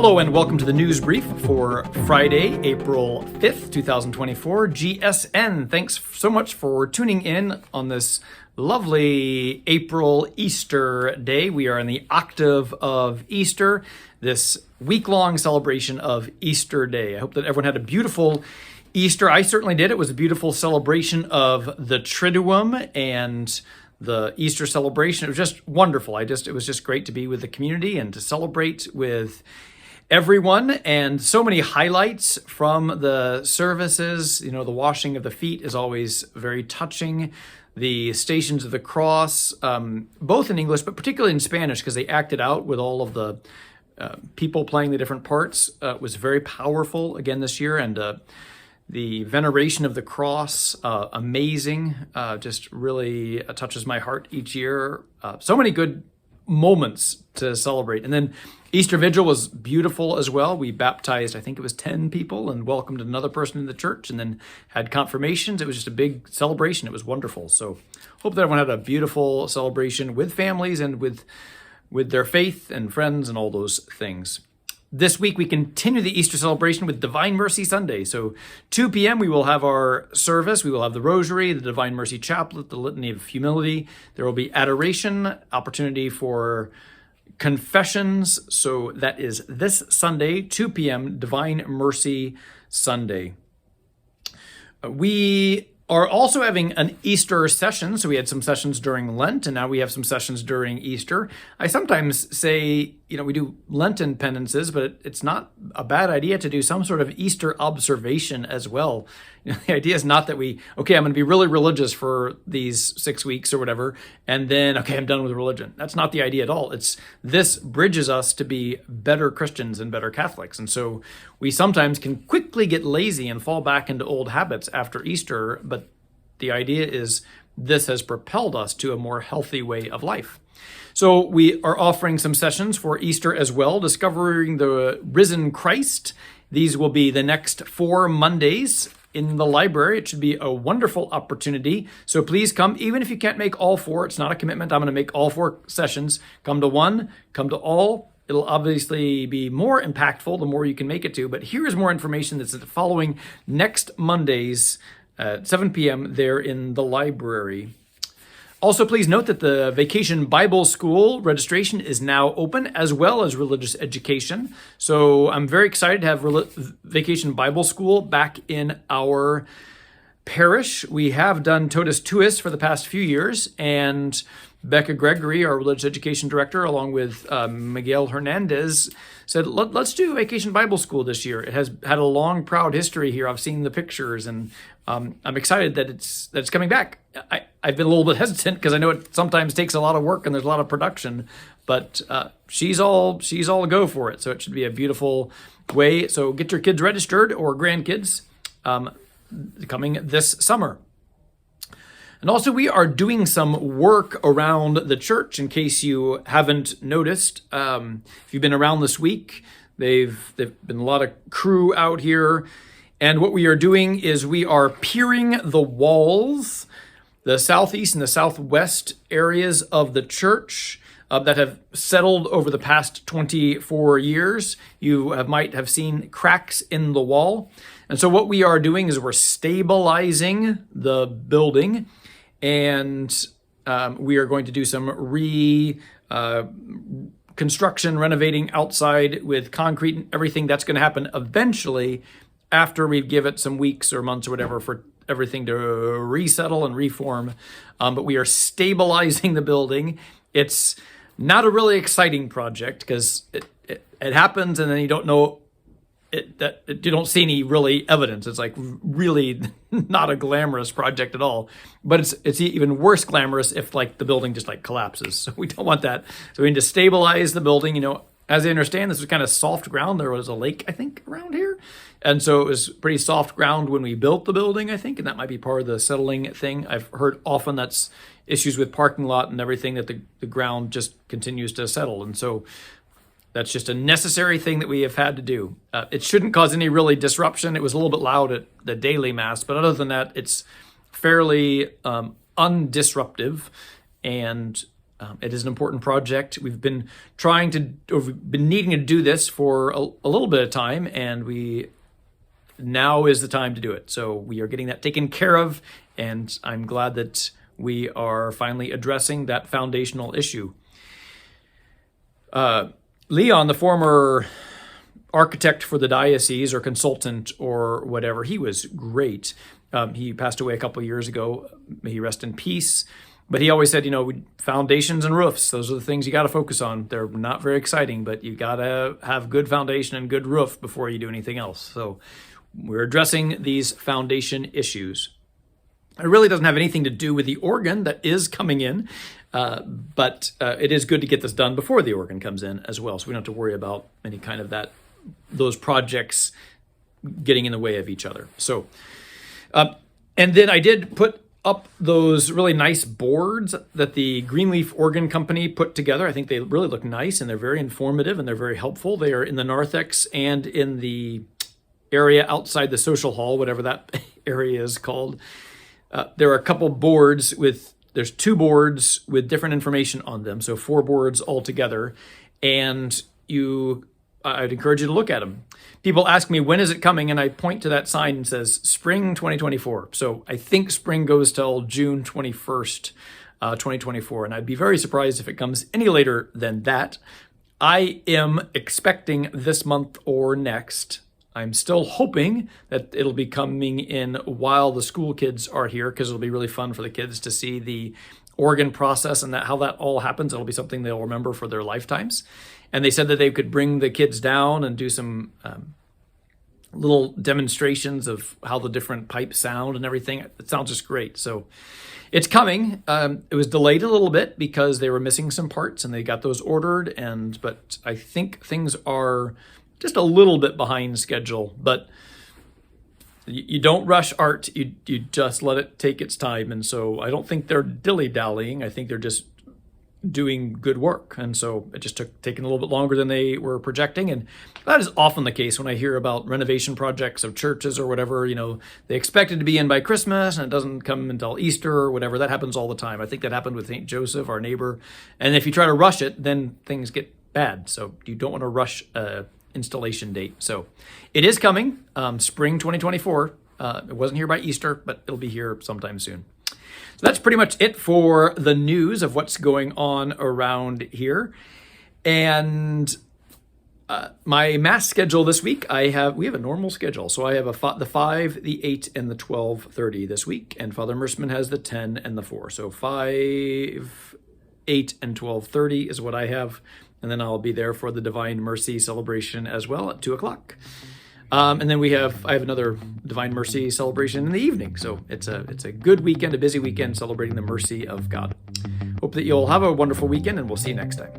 Hello and welcome to the news brief for Friday, April 5th, 2024, GSN. Thanks so much for tuning in on this lovely April Easter day. We are in the octave of Easter, this week-long celebration of Easter Day. I hope that everyone had a beautiful Easter. I certainly did. It was a beautiful celebration of the Triduum and the Easter celebration. It was just wonderful. It was just great to be with the community and to celebrate with everyone, and so many highlights from the services. You know, the washing of the feet is always very touching. The Stations of the Cross, both in English, but particularly in Spanish, because they acted out with all of the people playing the different parts, was very powerful again this year. And the veneration of the cross, amazing, just really touches my heart each year. So many good moments to celebrate. And then Easter Vigil was beautiful as well. We baptized, I think it was 10 people, and welcomed another person in the church, and then had confirmations. It was just a big celebration. It was wonderful. So hope that everyone had a beautiful celebration with families and with their faith and friends and all those things. This week, we continue the Easter celebration with Divine Mercy Sunday. So 2 p.m., we will have our service. We will have the Rosary, the Divine Mercy Chaplet, the Litany of Humility. There will be adoration, opportunity for confessions. So that is this Sunday, 2 p.m., Divine Mercy Sunday. We are also having an Easter session. So we had some sessions during Lent, and now we have some sessions during Easter. I sometimes say, we do Lenten penances, but it's not a bad idea to do some sort of Easter observation as well. The idea is not that I'm going to be really religious for these 6 weeks or whatever, and then, I'm done with religion. That's not the idea at all. This bridges us to be better Christians and better Catholics. And so we sometimes can quickly get lazy and fall back into old habits after Easter, but the idea is this has propelled us to a more healthy way of life. So we are offering some sessions for Easter as well, discovering the risen Christ. These will be the next 4 Mondays in the library. It should be a wonderful opportunity. So please come, even if you can't make all 4. It's not a commitment. I'm going to make all 4 sessions. Come to one, come to all. It'll obviously be more impactful the more you can make it to. But here is more information that's following next Mondays at 7 p.m. there in the library. Also, please note that the Vacation Bible School registration is now open, as well as religious education. So I'm very excited to have Vacation Bible School back in our parish. We have done Totus Tuus for the past few years, and Becca Gregory, our religious education director, along with Miguel Hernandez, said, let's do Vacation Bible School this year. It has had a long, proud history here. I've seen the pictures, and I'm excited that it's coming back. I've been a little bit hesitant because I know it sometimes takes a lot of work and there's a lot of production, but she's all a go for it. So it should be a beautiful way. So get your kids registered or grandkids coming this summer. And also, we are doing some work around the church, in case you haven't noticed. If you've been around this week, they've been a lot of crew out here. And what we are doing is we are piering the walls, the southeast and the southwest areas of the church that have settled over the past 24 years. You might have seen cracks in the wall. And so what we are doing is we're stabilizing the building, and we are going to do some construction, renovating outside with concrete and everything. That's going to happen eventually after we give it some weeks or months or whatever for everything to resettle and reform. But we are stabilizing the building. It's not a really exciting project because it happens and then you don't know you don't see any really evidence. It's like really not a glamorous project at all. But it's even worse glamorous if like the building just like collapses. So we don't want that. So we need to stabilize the building. As I understand, this was kind of soft ground. There was a lake, I think, around here. And so it was pretty soft ground when we built the building, I think. And that might be part of the settling thing. I've heard often that's issues with parking lot and everything, that the ground just continues to settle. And so that's just a necessary thing that we have had to do. It shouldn't cause any really disruption. It was a little bit loud at the daily mass, but other than that, it's fairly undisruptive. And It is an important project. We've been we've been needing to do this for a little bit of time, and now is the time to do it. So we are getting that taken care of, and I'm glad that we are finally addressing that foundational issue. Leon, the former architect for the diocese or consultant or whatever, he was great. He passed away a couple of years ago. May he rest in peace. But he always said, foundations and roofs, those are the things you got to focus on. They're not very exciting, but you got to have good foundation and good roof before you do anything else. So we're addressing these foundation issues. It really doesn't have anything to do with the organ that is coming in, but it is good to get this done before the organ comes in as well. So we don't have to worry about any kind of those projects getting in the way of each other. So, and then I did put up those really nice boards that the Greenleaf Organ Company put together. I think they really look nice, and they're very informative, and they're very helpful. They are in the narthex and in the area outside the social hall, whatever that area is called. There are a couple boards there's 2 boards with different information on them, so 4 boards altogether, and I'd encourage you to look at them. People ask me, when is it coming? And I point to that sign and says, spring 2024. So I think spring goes till June 21st, 2024. And I'd be very surprised if it comes any later than that. I am expecting this month or next. I'm still hoping that it'll be coming in while the school kids are here, because it'll be really fun for the kids to see the organ process and how that all happens. It'll be something they'll remember for their lifetimes. And they said that they could bring the kids down and do some little demonstrations of how the different pipes sound and everything. It sounds just great. So it's coming. It was delayed a little bit because they were missing some parts, and they got those ordered. But I think things are just a little bit behind schedule. But you don't rush art. You just let it take its time. And so I don't think they're dilly-dallying. I think they're just doing good work. And so it just taking a little bit longer than they were projecting. And that is often the case when I hear about renovation projects of churches or whatever. They expect it to be in by Christmas and it doesn't come until Easter or whatever. That happens all the time. I think that happened with St. Joseph, our neighbor. And if you try to rush it, then things get bad. So you don't want to rush installation date. So it is coming, spring 2024. It wasn't here by Easter, but it'll be here sometime soon. So that's pretty much it for the news of what's going on around here. And my Mass schedule this week, we have a normal schedule. So I have the 5, the 8, and the 12:30 this week. And Father Mersman has the 10 and the 4. So 5, 8, and 12:30 is what I have. And then I'll be there for the Divine Mercy celebration as well at 2:00. And then I have another Divine Mercy celebration in the evening. So it's a good weekend, a busy weekend celebrating the mercy of God. Hope that you'll have a wonderful weekend, and we'll see you next time.